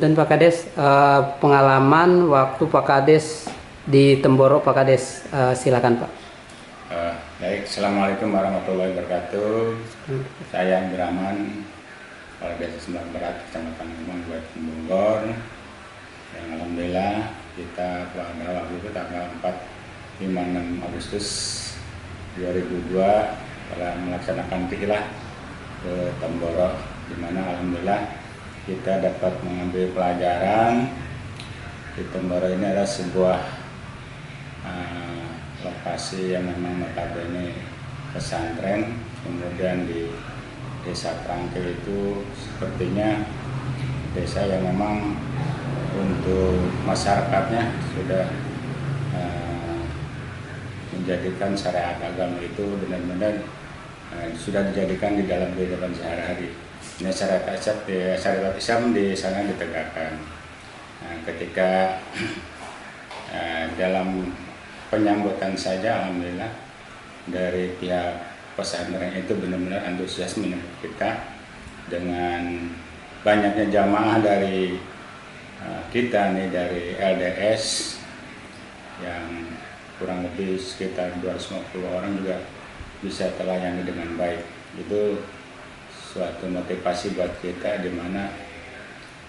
punten Pak Kades, pengalaman waktu Pak Kades di Temboro, Pak Kades, silakan Pak. Baik, Assalamualaikum warahmatullahi wabarakatuh. Saya Abdurrahman, Kepala Desa Sumber Berat, Kecamatan Kemang, Kabupaten Bogor. Dan alhamdulillah kita pada waktu itu tanggal 26 Agustus 2002 telah melaksanakan tiklah ke Temboro, di mana alhamdulillah kita dapat mengambil pelajaran. Di Temboro ini adalah sebuah lokasi yang memang notabene pesantren. Kemudian di Desa Trangkil itu sepertinya desa yang memang untuk masyarakatnya sudah menjadikan syariat agama itu benar-benar sudah dijadikan di dalam kehidupan sehari-hari. Ini syariat Islam di sana ditegakkan. Ketika dalam penyambutan saja, alhamdulillah dari pihak pesantren itu benar-benar antusias menyambut kita dengan banyaknya jamaah dari kita nih, dari LDS yang kurang lebih sekitar 250 orang juga bisa terlayani dengan baik. Itu suatu motivasi buat kita, di mana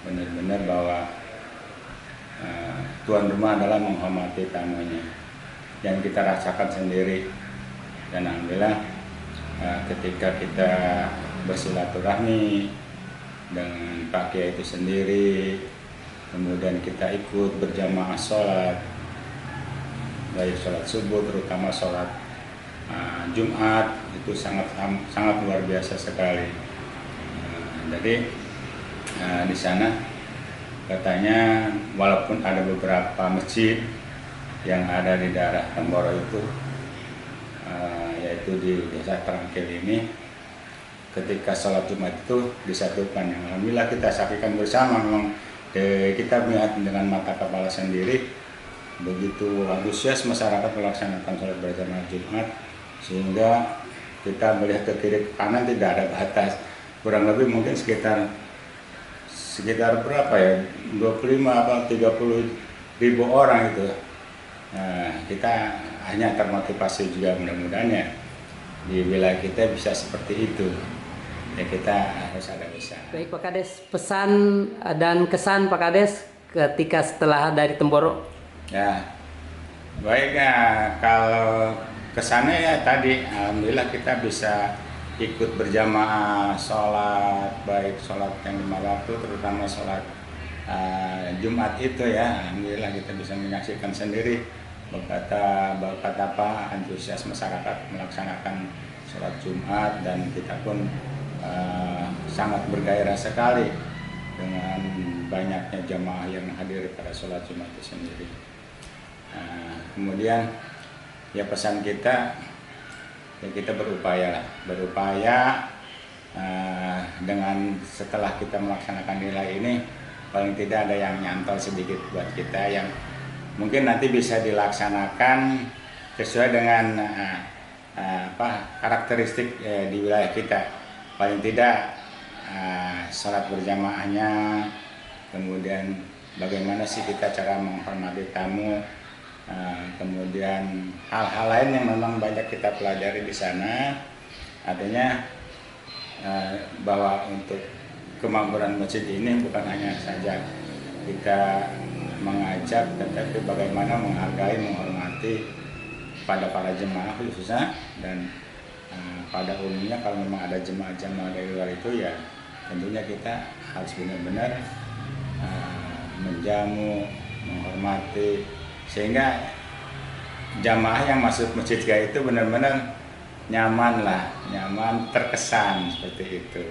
benar-benar bahwa tuan rumah adalah menghormati tamunya, yang kita rasakan sendiri. Dan alhamdulillah ketika kita bersilaturahmi dengan Pak Kiai itu sendiri, kemudian kita ikut berjamaah sholat, baik sholat subuh terutama sholat Jumat, itu sangat luar biasa sekali. Jadi di sana katanya walaupun ada beberapa masjid yang ada di daerah Temboro itu, yaitu di Desa Trangkil ini, ketika sholat Jumat itu disatukan. Yang alhamdulillah kita saksikan bersama, memang kita melihat dengan mata kepala sendiri begitu antusias masyarakat melaksanakan sholat berjamaah Jumat, sehingga kita melihat ke kiri ke kanan tidak ada batas. Kurang lebih mungkin sekitar berapa ya, 25 atau 30 ribu orang itu. Nah, kita hanya termotivasi juga, mudah-mudahan ya di wilayah kita bisa seperti itu. Ya, kita harus ada bisa. Baik Pak Kades, pesan dan kesan Pak Kades ketika setelah dari Temboro. Ya, baik ya, kalau kesannya ya tadi alhamdulillah kita bisa ikut berjamaah sholat, baik sholat yang 5 waktu, terutama sholat Jumat itu ya. Alhamdulillah kita bisa menyaksikan sendiri berkat apa antusias masyarakat melaksanakan sholat Jumat, dan kita pun sangat bergairah sekali dengan banyaknya jamaah yang hadir pada sholat Jumat itu sendiri. Kemudian ya pesan kita, ya kita berupaya dengan setelah kita melaksanakan nilai ini, paling tidak ada yang nyantol sedikit buat kita yang mungkin nanti bisa dilaksanakan sesuai dengan karakteristik di wilayah kita. Paling tidak sholat berjamaahnya, kemudian bagaimana sih kita cara menghormati tamu, kemudian hal-hal lain yang memang banyak kita pelajari di sana. Artinya bahwa untuk kemakmuran masjid ini bukan hanya saja kita mengajak, tetapi bagaimana menghargai, menghormati pada para jemaah khususnya, dan pada umumnya kalau memang ada jemaah-jemaah dari luar itu, ya tentunya kita harus benar-benar menjamu, menghormati, sehingga jamaah yang masuk masjid itu benar-benar nyaman, terkesan seperti itu.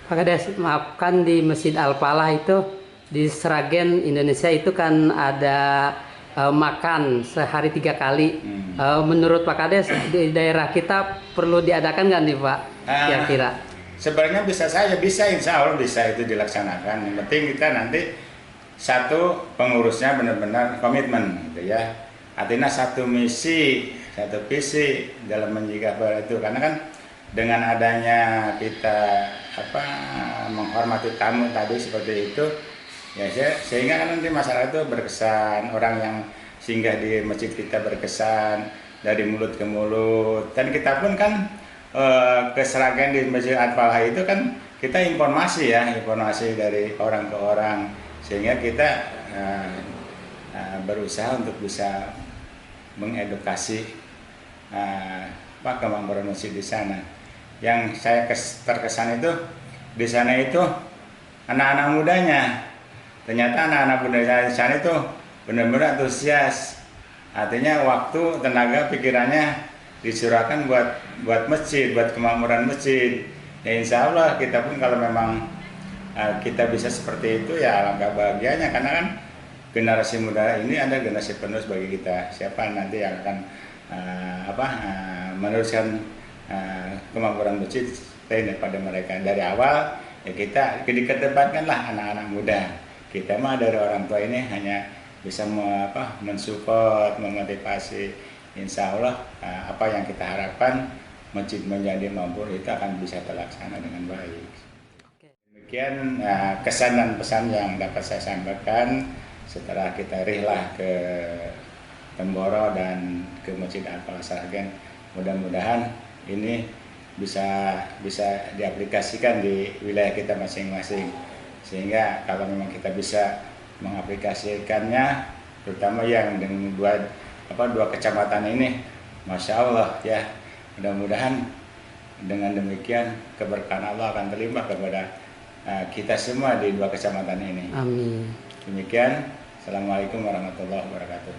Pak Kades, maafkan, di Masjid Al-Falah itu di Sragen Indonesia itu kan ada makan sehari 3 kali. Menurut Pak Kades di daerah kita perlu diadakan nggak nih Pak? Kira-kira? Sebenarnya bisa saja, insya Allah bisa itu dilaksanakan. Yang penting kita nanti satu, pengurusnya benar-benar komitmen gitu ya. Artinya satu misi, satu visi dalam menyikapi itu. Karena kan dengan adanya kita menghormati tamu tadi seperti itu, Ya, sehingga kan nanti masyarakat itu berkesan, orang yang singgah di masjid kita berkesan dari mulut ke mulut. Dan kita pun kan ke Sragen di Masjid Al-Falah itu kan kita informasi ya, informasi dari orang ke orang, sehingga kita berusaha untuk bisa mengedukasi kemakmuran masjid di sana. Yang saya terkesan itu di sana itu anak-anak mudanya. Ternyata anak-anak muda di sana itu benar-benar antusias. Artinya waktu, tenaga, pikirannya dicurahkan buat masjid, buat kemakmuran masjid. Ya insya Allah kita pun kalau memang kita bisa seperti itu ya alangkah bahagianya, karena kan generasi muda ini ada generasi penerus bagi kita. Siapa nanti yang akan meneruskan kemakmuran masjid daripada mereka dari awal, ya kita dikedepankanlah anak-anak muda. Kita mah dari orang tua ini hanya bisa mensupport, memotivasi. Insya Allah apa yang kita harapkan masjid menjadi makmur itu akan bisa terlaksana dengan baik. Demikian kesan dan pesan yang dapat saya sampaikan setelah kita rihlah ke Temboro dan ke Masjid Al-Falah Sragen. Mudah-mudahan ini bisa diaplikasikan di wilayah kita masing-masing, sehingga kalau memang kita bisa mengaplikasikannya, terutama yang dengan dua kecamatan ini, Masya Allah ya, mudah-mudahan dengan demikian keberkahan Allah akan terlimpah kepada kita semua di dua kecamatan ini. Amin. Demikian, Assalamualaikum warahmatullahi wabarakatuh.